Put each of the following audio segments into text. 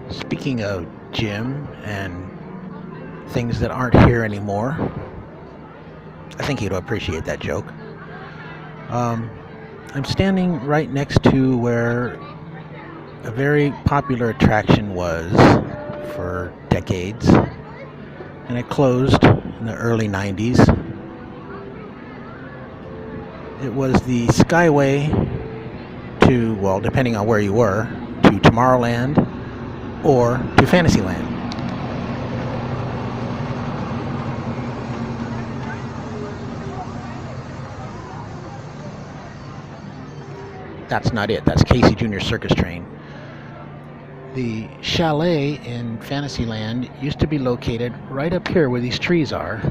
Speaking of Jim and things that aren't here anymore, I think you'd appreciate that joke. I'm standing right next to where a very popular attraction was for decades, and it closed in the early 90s. It was the Skyway to, well, depending on where you were, to Tomorrowland or to Fantasyland. That's not it. That's Casey Jr. Circus Train. The chalet in Fantasyland used to be located right up here where these trees are.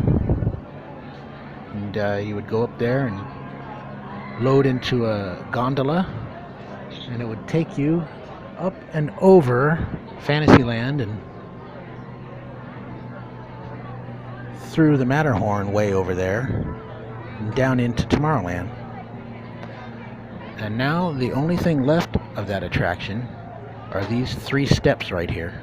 And you would go up there and load into a gondola, and it would take you up and over Fantasyland and through the Matterhorn way over there and down into Tomorrowland. And now the only thing left of that attraction are these 3 steps right here.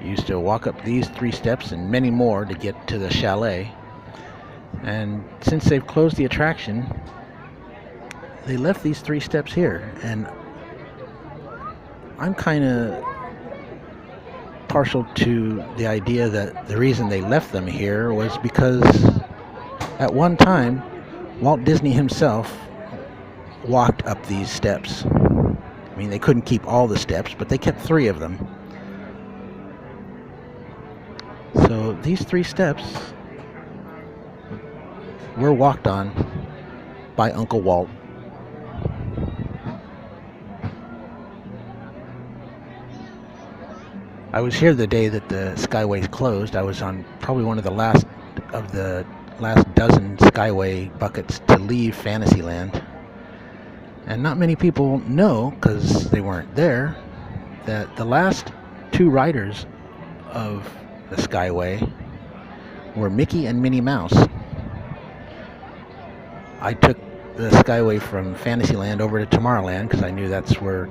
You used to walk up these 3 steps and many more to get to the chalet. And since they've closed the attraction, they left these 3 steps here. And I'm kind of partial to the idea that the reason they left them here was because at one time, Walt Disney himself walked up these steps. I mean, they couldn't keep all the steps, but they kept 3 of them. So these 3 steps were walked on by Uncle Walt. I was here the day that the Skyways closed. I was on probably one of the last dozen Skyway buckets to leave Fantasyland. And not many people know, because they weren't there, that the last 2 riders of the Skyway were Mickey and Minnie Mouse. I took the Skyway from Fantasyland over to Tomorrowland because I knew that's where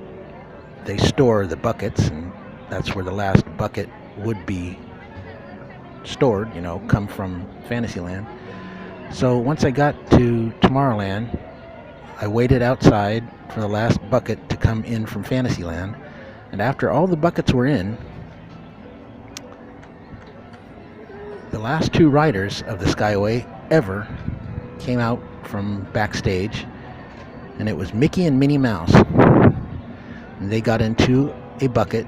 they store the buckets, and that's where the last bucket would be stored, come from Fantasyland. So once I got to Tomorrowland, I waited outside for the last bucket to come in from Fantasyland. And after all the buckets were in, the last 2 riders of the Skyway ever came out from backstage, and it was Mickey and Minnie Mouse. And they got into a bucket,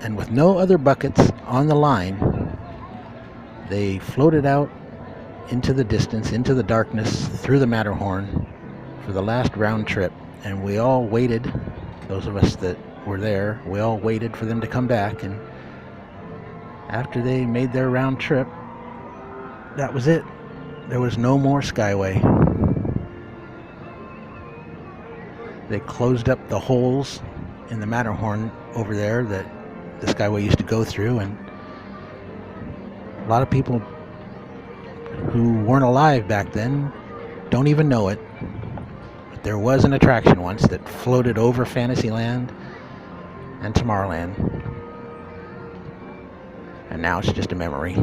and with no other buckets on the line, they floated out into the distance, into the darkness, through the Matterhorn for the last round trip. And we all waited, those of us that were there, we all waited for them to come back. And after they made their round trip, that was it. There was no more Skyway. They closed up the holes in the Matterhorn over there that the Skyway used to go through, and a lot of people who weren't alive back then don't even know it. But there was an attraction once that floated over Fantasyland and Tomorrowland, and now it's just a memory.